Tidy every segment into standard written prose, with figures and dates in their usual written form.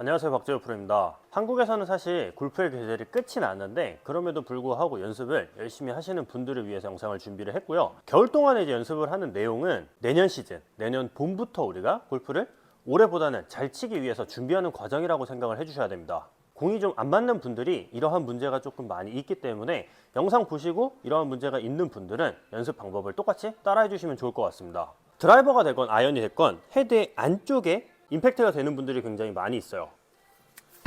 안녕하세요, 박재호 프로입니다. 한국에서는 사실 골프의 계절이 끝이 났는데 그럼에도 불구하고 연습을 열심히 하시는 분들을 위해서 영상을 준비를 했고요. 겨울 동안에 이제 연습을 하는 내용은 내년 시즌, 내년 봄부터 우리가 골프를 올해보다는 잘 치기 위해서 준비하는 과정이라고 생각을 해주셔야 됩니다. 공이 좀 안 맞는 분들이 이러한 문제가 조금 많이 있기 때문에 영상 보시고 이러한 문제가 있는 분들은 연습 방법을 똑같이 따라해 주시면 좋을 것 같습니다. 드라이버가 되건 아이언이 됐건 헤드의 안쪽에 임팩트가 되는 분들이 굉장히 많이 있어요.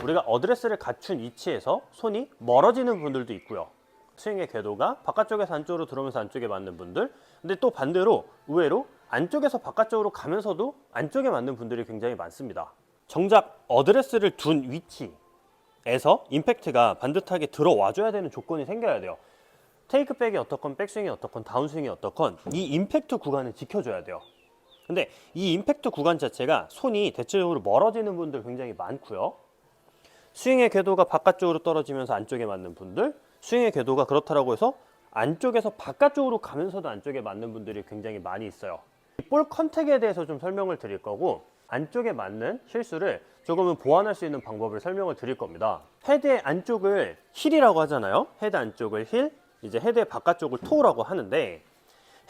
우리가 어드레스를 갖춘 위치에서 손이 멀어지는 분들도 있고요. 스윙의 궤도가 바깥쪽에서 안쪽으로 들어오면서 안쪽에 맞는 분들, 근데 또 반대로 의외로 안쪽에서 바깥쪽으로 가면서도 안쪽에 맞는 분들이 굉장히 많습니다. 정작 어드레스를 둔 위치에서 임팩트가 반듯하게 들어와 줘야 되는 조건이 생겨야 돼요. 테이크백이 어떻건 백스윙이 어떻건 다운스윙이 어떻건 이 임팩트 구간을 지켜줘야 돼요. 근데 이 임팩트 구간 자체가 손이 대체적으로 멀어지는 분들 굉장히 많고요. 스윙의 궤도가 바깥쪽으로 떨어지면서 안쪽에 맞는 분들, 스윙의 궤도가 그렇다고 해서 안쪽에서 바깥쪽으로 가면서도 안쪽에 맞는 분들이 굉장히 많이 있어요. 볼 컨택에 대해서 좀 설명을 드릴 거고, 안쪽에 맞는 실수를 조금은 보완할 수 있는 방법을 설명을 드릴 겁니다. 헤드의 안쪽을 힐이라고 하잖아요. 헤드 안쪽을 힐, 이제 헤드의 바깥쪽을 토우라고 하는데,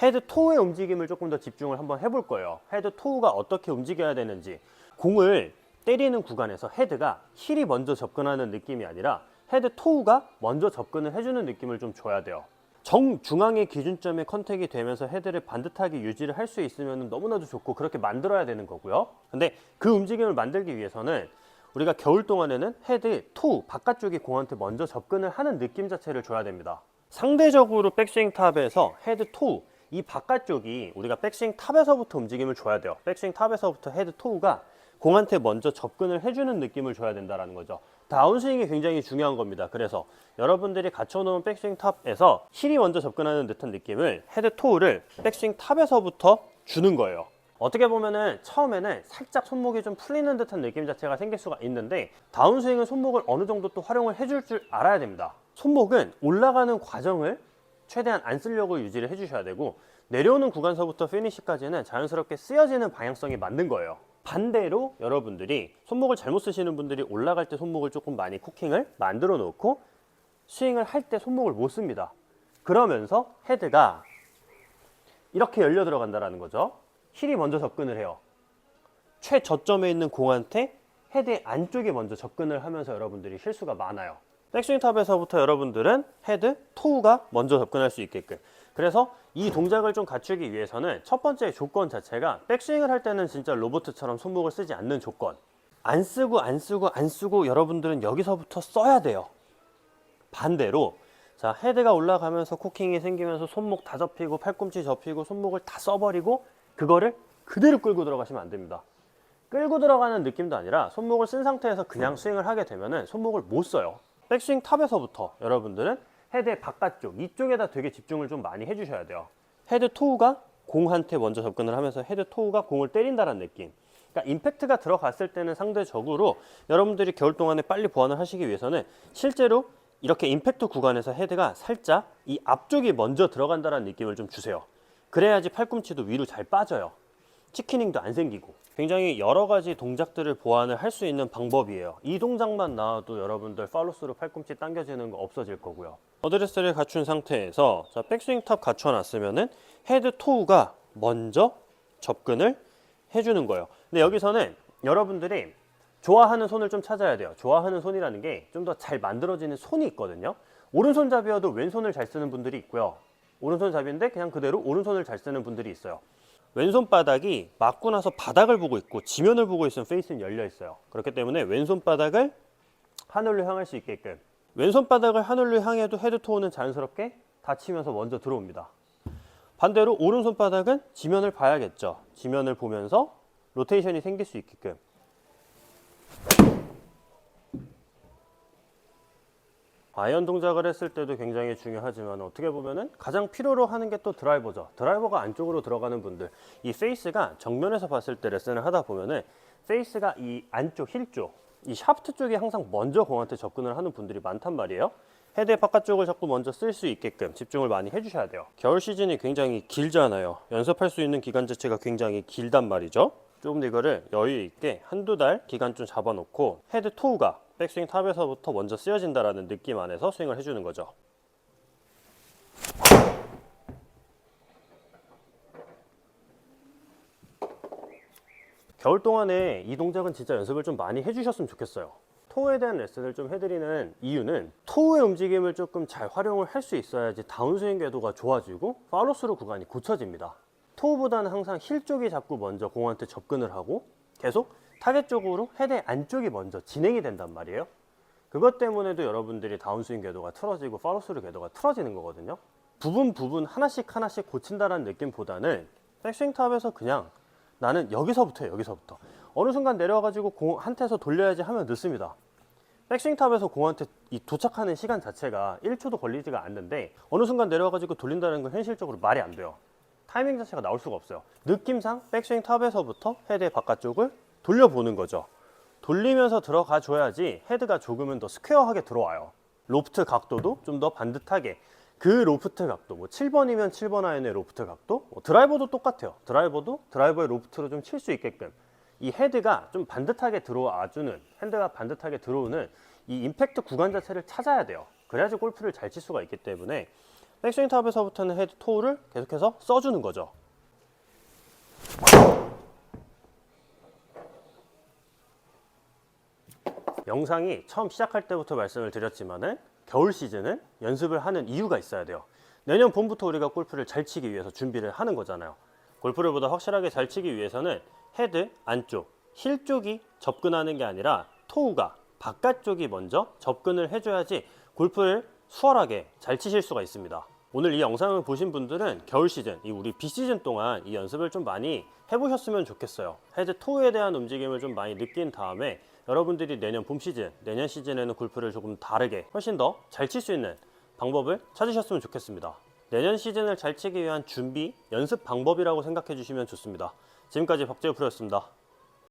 헤드 토우의 움직임을 조금 더 집중을 한번 해볼 거예요. 헤드 토우가 어떻게 움직여야 되는지, 공을 때리는 구간에서 헤드가 힐이 먼저 접근하는 느낌이 아니라 헤드 토우가 먼저 접근을 해주는 느낌을 좀 줘야 돼요. 정중앙의 기준점에 컨택이 되면서 헤드를 반듯하게 유지를 할 수 있으면 너무나도 좋고 그렇게 만들어야 되는 거고요. 근데 그 움직임을 만들기 위해서는 우리가 겨울 동안에는 헤드 토우 바깥쪽이 공한테 먼저 접근을 하는 느낌 자체를 줘야 됩니다. 상대적으로 백스윙 탑에서 헤드 토우 이 바깥쪽이 우리가 백스윙 탑에서부터 움직임을 줘야 돼요. 백스윙 탑에서부터 헤드 토우가 공한테 먼저 접근을 해주는 느낌을 줘야 된다는 거죠. 다운스윙이 굉장히 중요한 겁니다. 그래서 여러분들이 갖춰놓은 백스윙 탑에서 힐이 먼저 접근하는 듯한 느낌을 헤드 토우를 백스윙 탑에서부터 주는 거예요. 어떻게 보면은 처음에는 살짝 손목이 좀 풀리는 듯한 느낌 자체가 생길 수가 있는데 다운스윙은 손목을 어느 정도 또 활용을 해줄 줄 알아야 됩니다. 손목은 올라가는 과정을 최대한 안 쓰려고 유지를 해주셔야 되고 내려오는 구간서부터 피니시까지는 자연스럽게 쓰여지는 방향성이 맞는 거예요. 반대로 여러분들이 손목을 잘못 쓰시는 분들이 올라갈 때 손목을 조금 많이 쿠킹을 만들어 놓고 스윙을 할 때 손목을 못 씁니다. 그러면서 헤드가 이렇게 열려 들어간다는 거죠. 힐이 먼저 접근을 해요. 최저점에 있는 공한테 헤드의 안쪽에 먼저 접근을 하면서 여러분들이 실수가 많아요. 백스윙 탑에서부터 여러분들은 헤드 토우가 먼저 접근할 수 있게끔, 그래서 이 동작을 좀 갖추기 위해서는 첫 번째 조건 자체가 백스윙을 할 때는 진짜 로봇처럼 손목을 쓰지 않는 조건. 안 쓰고 여러분들은 여기서부터 써야 돼요. 반대로 자, 헤드가 올라가면서 코킹이 생기면서 손목 다 접히고 팔꿈치 접히고 손목을 다 써버리고 그거를 그대로 끌고 들어가시면 안 됩니다. 끌고 들어가는 느낌도 아니라 손목을 쓴 상태에서 그냥 스윙을 하게 되면 손목을 못 써요. 백스윙 탑에서부터 여러분들은 헤드의 바깥쪽 이쪽에다 되게 집중을 좀 많이 해주셔야 돼요. 헤드 토우가 공한테 먼저 접근을 하면서 헤드 토우가 공을 때린다는 느낌. 그러니까 임팩트가 들어갔을 때는 상대적으로 여러분들이 겨울 동안에 빨리 보완을 하시기 위해서는 실제로 이렇게 임팩트 구간에서 헤드가 살짝 이 앞쪽이 먼저 들어간다는 느낌을 좀 주세요. 그래야지 팔꿈치도 위로 잘 빠져요. 치키닝도 안 생기고. 굉장히 여러 가지 동작들을 보완을 할 수 있는 방법이에요. 이 동작만 나와도 여러분들 팔로스로 팔꿈치 당겨지는 거 없어질 거고요. 어드레스를 갖춘 상태에서 자, 백스윙 탑 갖춰놨으면은 헤드 토우가 먼저 접근을 해주는 거예요. 근데 여기서는 여러분들이 좋아하는 손을 좀 찾아야 돼요. 좋아하는 손이라는 게 좀 더 잘 만들어지는 손이 있거든요. 오른손잡이여도 왼손을 잘 쓰는 분들이 있고요. 오른손잡이인데 그냥 그대로 오른손을 잘 쓰는 분들이 있어요. 왼손 바닥이 맞고 나서 바닥을 보고 있고 지면을 보고 있으면 페이스는 열려 있어요. 그렇기 때문에 왼손 바닥을 하늘로 향할 수 있게끔, 왼손 바닥을 하늘로 향해도 헤드 토우는 자연스럽게 닫히면서 먼저 들어옵니다. 반대로 오른손 바닥은 지면을 봐야겠죠. 지면을 보면서 로테이션이 생길 수 있게끔. 아이언 동작을 했을 때도 굉장히 중요하지만 어떻게 보면은 가장 필요로 하는 게 또 드라이버죠. 드라이버가 안쪽으로 들어가는 분들, 이 페이스가 정면에서 봤을 때 레슨을 하다 보면은 페이스가 이 안쪽 힐 쪽, 이 샤프트 쪽이 항상 먼저 공한테 접근을 하는 분들이 많단 말이에요. 헤드의 바깥쪽을 자꾸 먼저 쓸 수 있게끔 집중을 많이 해주셔야 돼요. 겨울 시즌이 굉장히 길잖아요. 연습할 수 있는 기간 자체가 굉장히 길단 말이죠. 조금 더 이거를 여유 있게 한두 달 기간 좀 잡아놓고 헤드 토우가 백스윙 탑에서부터 먼저 쓰여진다라는 느낌 안에서 스윙을 해주는 거죠. 겨울 동안에 이 동작은 진짜 연습을 좀 많이 해주셨으면 좋겠어요. 토우에 대한 레슨을 좀 해드리는 이유는 토우의 움직임을 조금 잘 활용을 할 수 있어야지 다운스윙 궤도가 좋아지고 팔로스루 구간이 고쳐집니다. 토우보다는 항상 힐 쪽이 자꾸 먼저 공한테 접근을 하고 계속 타겟 쪽으로 헤드 안쪽이 먼저 진행이 된단 말이에요. 그것 때문에도 여러분들이 다운스윙 궤도가 틀어지고 팔로스루 궤도가 틀어지는 거거든요. 부분 하나씩 고친다라는 느낌보다는 백스윙 탑에서 그냥 나는 여기서부터 어느 순간 내려와가지고 공 한테서 돌려야지 하면 늦습니다. 백스윙 탑에서 공한테 도착하는 시간 자체가 1초도 걸리지가 않는데 어느 순간 내려와가지고 돌린다는 건 현실적으로 말이 안 돼요. 타이밍 자체가 나올 수가 없어요. 느낌상 백스윙 탑에서부터 헤드의 바깥쪽을 돌려보는 거죠. 돌리면서 들어가 줘야지 헤드가 조금은 더 스퀘어하게 들어와요. 로프트 각도도 좀 더 반듯하게, 그 로프트 각도, 7번이면 7번 아이언의 로프트 각도, 드라이버도 똑같아요. 드라이버도 드라이버의 로프트로 좀 칠 수 있게끔 이 헤드가 좀 반듯하게 들어와주는, 핸드가 반듯하게 들어오는 이 임팩트 구간 자체를 찾아야 돼요. 그래야지 골프를 잘 칠 수가 있기 때문에 백스윙 탑에서부터는 헤드 토우를 계속해서 써주는 거죠. 영상이 처음 시작할 때부터 말씀을 드렸지만은 겨울 시즌은 연습을 하는 이유가 있어야 돼요. 내년 봄부터 우리가 골프를 잘 치기 위해서 준비를 하는 거잖아요. 골프를 보다 확실하게 잘 치기 위해서는 헤드 안쪽, 힐 쪽이 접근하는 게 아니라 토우가 바깥쪽이 먼저 접근을 해줘야지 골프를 수월하게 잘 치실 수가 있습니다. 오늘 이 영상을 보신 분들은 겨울 시즌, 이 우리 비시즌 동안 이 연습을 좀 많이 해보셨으면 좋겠어요. 헤드 토우에 대한 움직임을 좀 많이 느낀 다음에 여러분들이 내년 봄 시즌, 내년 시즌에는 골프를 조금 다르게 훨씬 더 잘 칠 수 있는 방법을 찾으셨으면 좋겠습니다. 내년 시즌을 잘 치기 위한 준비, 연습 방법이라고 생각해 주시면 좋습니다. 지금까지 박재우 프로였습니다.